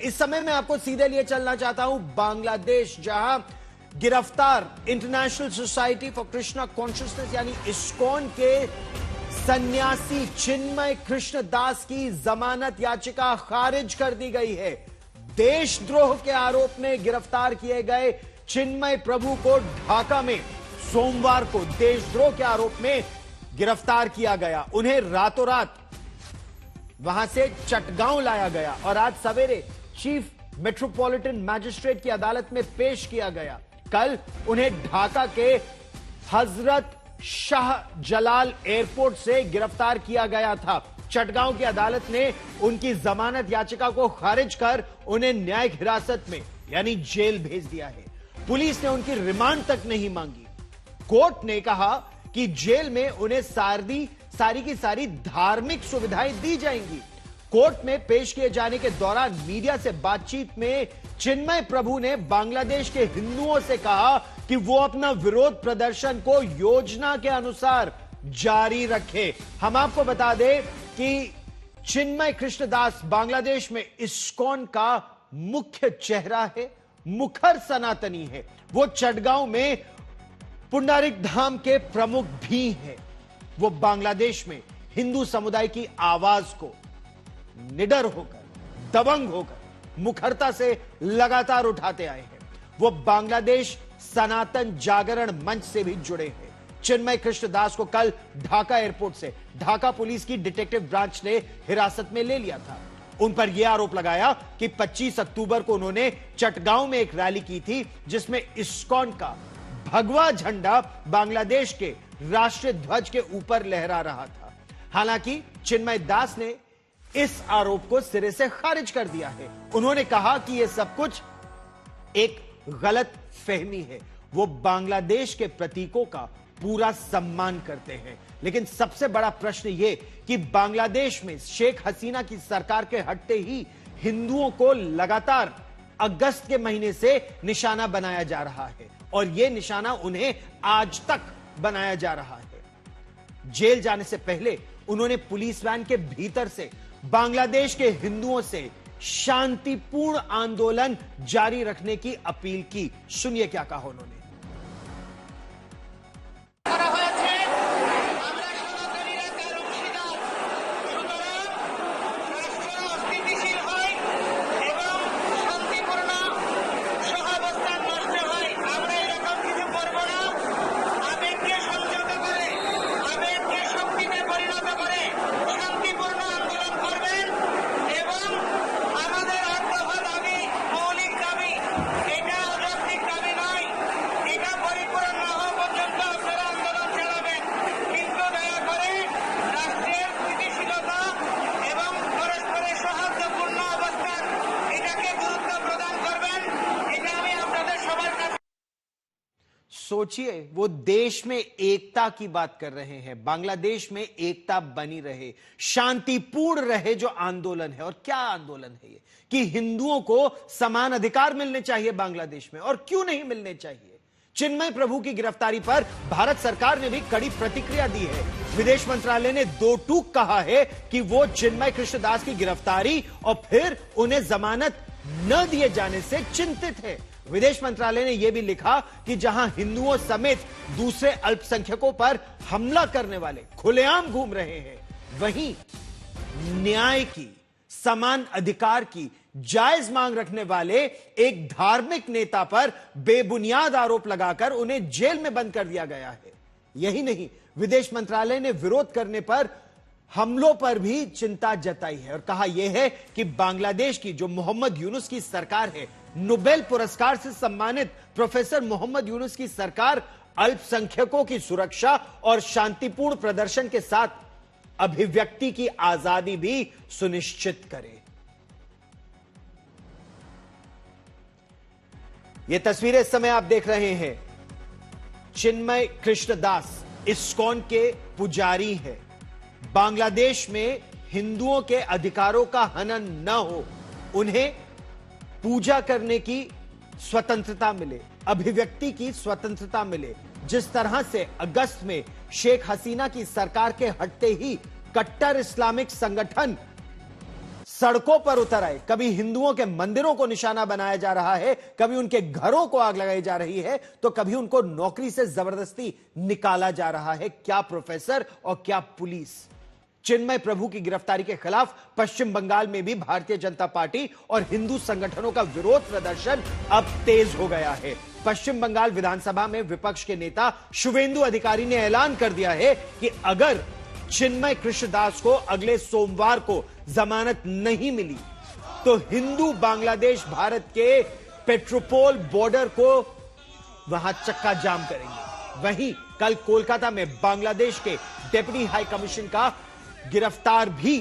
इस समय मैं आपको सीधे लिए चलना चाहता हूं बांग्लादेश, जहां गिरफ्तार international society for Krishna consciousness यानी इस्कॉन के सन्यासी चिन्मय कृष्ण दास की जमानत याचिका खारिज कर दी गई है। देशद्रोह के आरोप में गिरफ्तार किए गए चिन्मय प्रभु को ढाका में सोमवार को देशद्रोह के आरोप में गिरफ्तार किया गया। उन्हें रातों रात वहां से चटगांव लाया गया और आज सवेरे चीफ मेट्रोपॉलिटन मैजिस्ट्रेट की अदालत में पेश किया गया। कल उन्हें ढाका के हजरत शाह जलाल एयरपोर्ट से गिरफ्तार किया गया था। चटगांव की अदालत ने उनकी जमानत याचिका को खारिज कर उन्हें न्यायिक हिरासत में यानी जेल भेज दिया है। पुलिस ने उनकी रिमांड तक नहीं मांगी। कोर्ट ने कहा कि जेल में उन्हें सारी की सारी धार्मिक सुविधाएं दी जाएंगी। कोर्ट में पेश किए जाने के दौरान मीडिया से बातचीत में चिन्मय प्रभु ने बांग्लादेश के हिंदुओं से कहा कि वो अपना विरोध प्रदर्शन को योजना के अनुसार जारी रखे। हम आपको बता दें कि चिन्मय कृष्णदास बांग्लादेश में इस्कॉन का मुख्य चेहरा है, मुखर सनातनी है। वो चटगांव में पुंडरीक धाम के प्रमुख भी हैं। वो बांग्लादेश में हिंदू समुदाय की आवाज को निडर होकर, दबंग होकर, मुखरता से लगातार उठाते आए हैं। वो बांग्लादेश सनातन जागरण मंच से भी जुड़े हैं। चिन्मय कृष्णदास को कल ढाका एयरपोर्ट से ढाका पुलिस की डिटेक्टिव ब्रांच ने हिरासत में ले लिया था। उन पर यह आरोप लगाया कि 25 अक्टूबर को उन्होंने चटगांव में एक रैली की थी जिसमें इस्कॉन का भगवा झंडा बांग्लादेश के राष्ट्रीय ध्वज के ऊपर लहरा रहा था। हालांकि चिन्मय दास ने इस आरोप को सिरे से खारिज कर दिया है। उन्होंने कहा कि यह सब कुछ एक गलत फहमी है। वो बांग्लादेश के प्रतीकों का पूरा सम्मान करते हैं, लेकिन सबसे बड़ा प्रश्न यह कि बांग्लादेश में शेख हसीना की सरकार के हटते ही हिंदुओं को लगातार अगस्त के महीने से निशाना बनाया जा रहा है और यह निशाना उन्हें आज तक बनाया जा रहा है। जेल जाने से पहले उन्होंने पुलिस वैन के भीतर से बांग्लादेश के हिंदुओं से शांतिपूर्ण आंदोलन जारी रखने की अपील की। सुनिए क्या कहा उन्होंने। सोचिए, वो देश में एकता की बात कर रहे हैं। बांग्लादेश में एकता बनी रहे, शांतिपूर्ण रहे जो आंदोलन है। और क्या आंदोलन है ये कि हिंदुओं को समान अधिकार मिलने चाहिए बांग्लादेश में, और क्यों नहीं मिलने चाहिए। चिन्मय प्रभु की गिरफ्तारी पर भारत सरकार ने भी कड़ी प्रतिक्रिया दी है। विदेश मंत्रालय ने दो टूक कहा है कि वो चिन्मय कृष्णदास की गिरफ्तारी और फिर उन्हें जमानत न दिए जाने से चिंतित है। विदेश मंत्रालय ने यह भी लिखा कि जहां हिंदुओं समेत दूसरे अल्पसंख्यकों पर हमला करने वाले खुलेआम घूम रहे हैं, वहीं न्याय की, समान अधिकार की जायज मांग रखने वाले एक धार्मिक नेता पर बेबुनियाद आरोप लगाकर उन्हें जेल में बंद कर दिया गया है। यही नहीं, विदेश मंत्रालय ने विरोध करने पर हमलों पर भी चिंता जताई है और कहा यह है कि बांग्लादेश की जो मोहम्मद यूनुस की सरकार है, नोबेल पुरस्कार से सम्मानित प्रोफेसर मोहम्मद यूनुस की सरकार अल्पसंख्यकों की सुरक्षा और शांतिपूर्ण प्रदर्शन के साथ अभिव्यक्ति की आजादी भी सुनिश्चित करे। ये तस्वीरें इस समय आप देख रहे हैं। चिन्मय कृष्णदास इस्कॉन के पुजारी हैं। बांग्लादेश में हिंदुओं के अधिकारों का हनन न हो, उन्हें पूजा करने की स्वतंत्रता मिले, अभिव्यक्ति की स्वतंत्रता मिले। जिस तरह से अगस्त में शेख हसीना की सरकार के हटते ही कट्टर इस्लामिक संगठन सड़कों पर उतर आए, कभी हिंदुओं के मंदिरों को निशाना बनाया जा रहा है, कभी उनके घरों को आग लगाई जा रही है, तो कभी उनको नौकरी से जबरदस्ती निकाला जा रहा है। क्या प्रोफेसर और क्या पुलिस। चिन्मय प्रभु की गिरफ्तारी के खिलाफ पश्चिम बंगाल में भी भारतीय जनता पार्टी और हिंदू संगठनों का विरोध प्रदर्शन अब तेज हो गया है। पश्चिम बंगाल विधानसभा में विपक्ष के नेता शुवेंदु अधिकारी ने ऐलान कर दिया है कि अगर चिन्मय कृष्णदास को अगले सोमवार को जमानत नहीं मिली तो हिंदू बांग्लादेश भारत के पेट्रोपोल बॉर्डर को वहां चक्का जाम करेंगे। वहीं कल कोलकाता में बांग्लादेश के डिप्टी हाई कमीशन का गिरफ्तार भी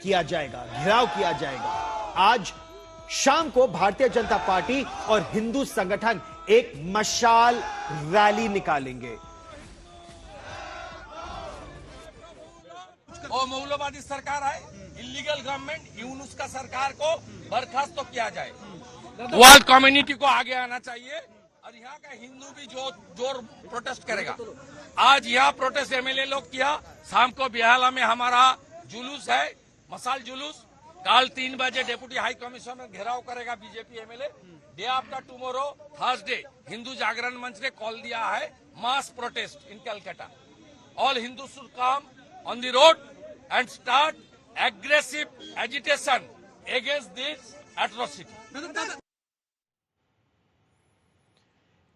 किया जाएगा, घेराव किया जाएगा। आज शाम को भारतीय जनता पार्टी और हिंदू संगठन एक मशाल रैली निकालेंगे। और मौलवादी सरकार है, इलीगल गवर्नमेंट, यूनुस का सरकार को बर्खास्त तो किया जाए। वर्ल्ड कम्युनिटी को आगे आना चाहिए और यहाँ का हिंदू भी जोर प्रोटेस्ट करेगा। आज यहाँ प्रोटेस्ट एमएलए लोग किया, शाम को बिहाला में हमारा जुलूस है, मसाल जुलूस। कल 3 बजे डिप्टी हाई कमिश्नर घेराव करेगा BJP MLA. Day after tomorrow Thursday Hindu Jagran Manch ने कॉल दिया है mass protest in Calcutta. All Hindu should come on the road and start aggressive agitation against this atrocity.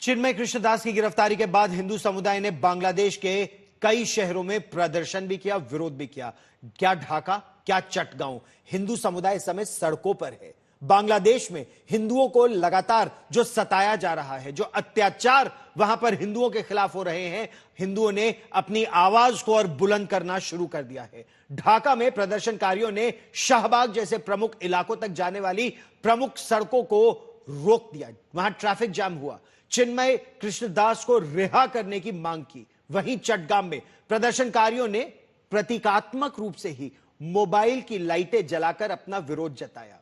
Chinmoy Krishnadas की गिरफ्तारी के बाद हिंदू समुदाय ने बांग्लादेश के कई शहरों में प्रदर्शन भी किया, विरोध भी किया। क्या ढाका, क्या चटगांव, हिंदू समुदाय इस समय सड़कों पर है। बांग्लादेश में हिंदुओं को लगातार जो सताया जा रहा है, जो अत्याचार वहां पर हिंदुओं के खिलाफ हो रहे हैं, हिंदुओं ने अपनी आवाज को और बुलंद करना शुरू कर दिया है। ढाका में प्रदर्शनकारियों ने शाहबाग जैसे प्रमुख इलाकों तक जाने वाली प्रमुख सड़कों को रोक दिया, वहां ट्रैफिक जाम हुआ। चिन्मय कृष्णदास को रिहा करने की मांग की। वहीं चटगांव में प्रदर्शनकारियों ने प्रतीकात्मक रूप से ही मोबाइल की लाइटें जलाकर अपना विरोध जताया।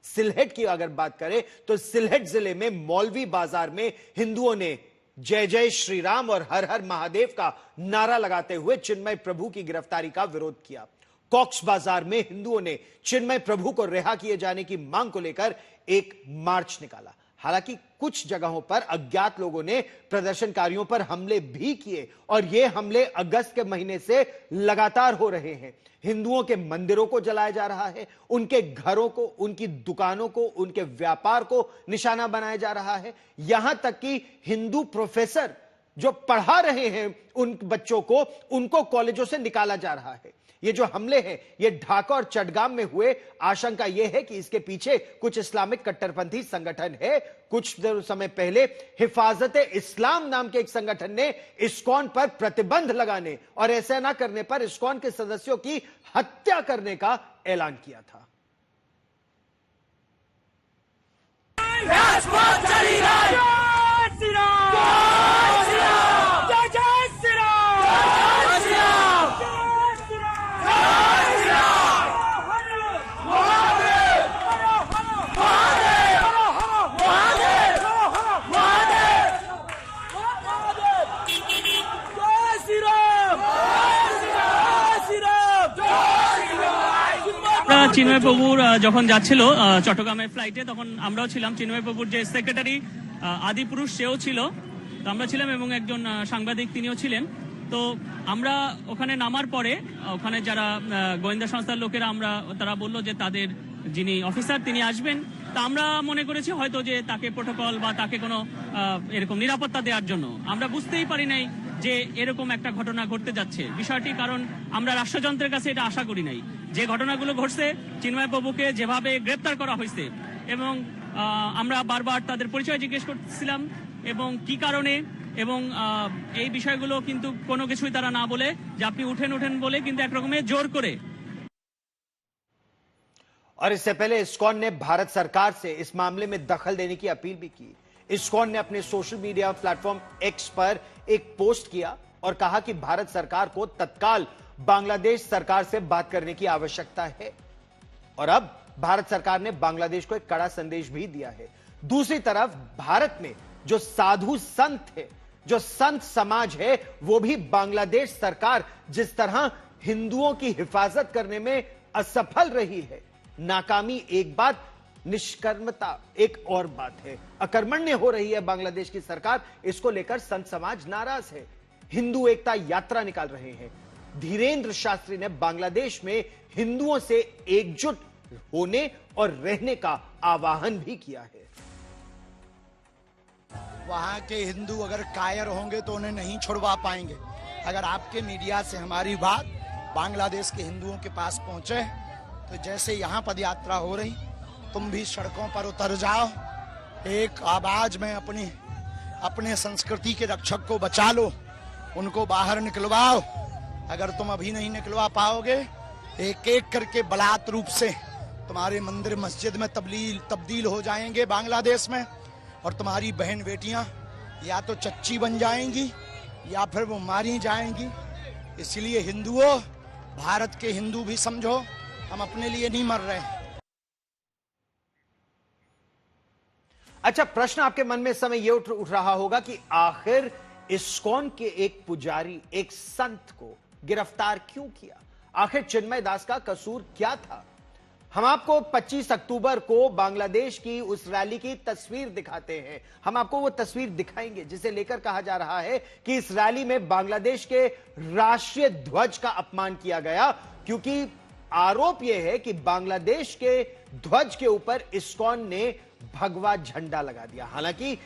सिलहेट की अगर बात करें तो सिलहेट जिले में मौलवी बाजार में हिंदुओं ने जय जय श्री राम और हर हर महादेव का नारा लगाते हुए चिन्मय प्रभु की गिरफ्तारी का विरोध किया। कॉक्स बाजार में हिंदुओं ने चिन्मय प्रभु को रिहा किए जाने की मांग को लेकर एक मार्च निकाला। हालांकि कुछ जगहों पर अज्ञात लोगों ने प्रदर्शनकारियों पर हमले भी किए और ये हमले अगस्त के महीने से लगातार हो रहे हैं। हिंदुओं के मंदिरों को जलाया जा रहा है, उनके घरों को, उनकी दुकानों को, उनके व्यापार को निशाना बनाया जा रहा है। यहां तक कि हिंदू प्रोफेसर जो पढ़ा रहे हैं उन बच्चों को, उनको कॉलेजों से निकाला जा रहा है। ये जो हमले हैं ये ढाका और चटगांव में हुए। आशंका यह है कि इसके पीछे कुछ इस्लामिक कट्टरपंथी संगठन है। कुछ समय पहले हिफाजत इस्लाम नाम के एक संगठन ने इस्कॉन पर प्रतिबंध लगाने और ऐसा ना करने पर इस्कॉन के सदस्यों की हत्या करने का ऐलान किया था। চিন্ময় প্রভুর যখন যাচ্ছিল চট্টগ্রামের ফ্লাইটে, তখন আমরাও ছিলাম। চিন্ময় প্রভুর যে সেক্রেটারি আদিপুরুষ সেও ছিল, তো আমরা ছিলাম এবং একজন সাংবাদিক তিনিও ছিলেন। তো আমরা ওখানে নামার পরে ওখানে যারা গোয়েন্দা সংস্থার লোকেরা তারা বললো যে তাদের যিনি অফিসার তিনি আসবেন। তা আমরা মনে করেছি হয়তো যে তাকে প্রোটোকল বা তাকে কোনো এরকম নিরাপত্তা দেওয়ার জন্য। আমরা বুঝতেই পারি নাই যে এরকম একটা ঘটনা ঘটতে যাচ্ছে বিষয়টি, কারণ আমরা রাষ্ট্রযন্ত্রের কাছে এটা আশা করি নাই। যে ঘটনাগুলো ঘটছে, চিন্ময় প্রভুকে যেভাবে গ্রেপ্তার করা হয়েছে এবং আমরা বারবার তাদের পরিচয় জিজ্ঞেস করছিলাম এবং কি কারণে, এবং এই বিষয়গুলো কিন্তু কোনো কিছুই তারা না বলে যে আপনি উঠেন উঠেন বলে কিন্তু একরকমের জোর করে। और इससे पहले इस्कॉन ने भारत सरकार से इस मामले में दखल देने की अपील भी की। इस्कॉन ने अपने सोशल मीडिया प्लेटफॉर्म एक्स पर एक पोस्ट किया और कहा कि भारत सरकार को तत्काल बांग्लादेश सरकार से बात करने की आवश्यकता है। और अब भारत सरकार ने बांग्लादेश को एक कड़ा संदेश भी दिया है। दूसरी तरफ भारत में जो साधु संत है, जो संत समाज है, वो भी बांग्लादेश सरकार जिस तरह हिंदुओं की हिफाजत करने में असफल रही है, नाकामी एक बात, निष्कर्मता एक और बात है। अकर्मण्य हो रही है बांग्लादेश की सरकार, इसको लेकर संत समाज नाराज है। हिंदू एकता यात्रा निकाल रहे हैं। धीरेन्द्र शास्त्री ने बांग्लादेश में हिंदुओं से एकजुट होने और रहने का आह्वान भी किया है। वहां के हिंदू अगर कायर होंगे तो उन्हें नहीं छुड़वा पाएंगे। अगर आपके मीडिया से हमारी बात बांग्लादेश के हिंदुओं के पास पहुंचे तो जैसे यहाँ पदयात्रा हो रही, तुम भी सड़कों पर उतर जाओ, एक आवाज में अपने संस्कृति के रक्षक को बचा लो, उनको बाहर निकलवाओ। अगर तुम अभी नहीं निकलवा पाओगे, एक एक करके बलात् रूप से तुम्हारे मंदिर मस्जिद में तब्दील हो जाएंगे बांग्लादेश में, और तुम्हारी बहन बेटियां या तो चच्ची बन जाएंगी या फिर वो मारी जाएंगी। इसलिए हिंदुओं, भारत के हिंदू भी समझो, हम अपने लिए नहीं मर रहे हैं। अच्छा, प्रश्न आपके मन में इस समय यह उठ रहा होगा कि आखिर इस्कॉन के एक पुजारी, एक संत को गिरफ्तार क्यों किया? आखिर चिन्मय दास का कसूर क्या था? हम आपको 25 अक्टूबर को बांग्लादेश की उस रैली की तस्वीर दिखाते हैं। हम आपको वो तस्वीर दिखाएंगे जिसे लेकर कहा जा रहा है कि इस रैली में बांग्लादेश के राष्ट्रीय ध्वज का अपमान किया गया, क्योंकि आरोप यह है कि बांग्लादेश के ध्वज के ऊपर इस्कॉन ने भगवा झंडा लगा दिया। हालांकि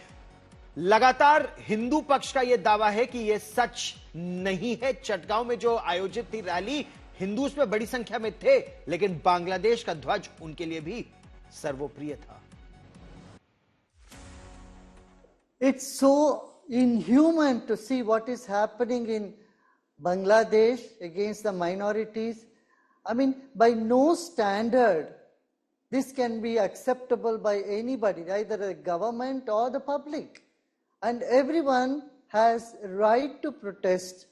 लगातार हिंदू पक्ष का यह दावा है कि यह सच नहीं है। चटगांव में जो आयोजित थी रैली, हिंदू उसमें बड़ी संख्या में थे, लेकिन बांग्लादेश का ध्वज उनके लिए भी सर्वप्रिय था। It's so inhuman to see what is happening in Bangladesh against the minorities. I mean, by no standard, this can be acceptable by anybody, either the government or the public. And everyone has a right to protest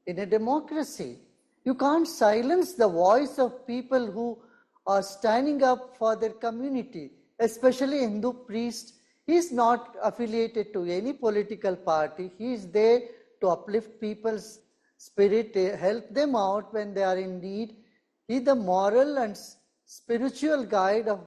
in a democracy. You can't silence the voice of people who are standing up for their community, especially Hindu priest. He is not affiliated to any political party. He is there to uplift people's spirit, help them out when they are in need. He is the moral and spiritual guide of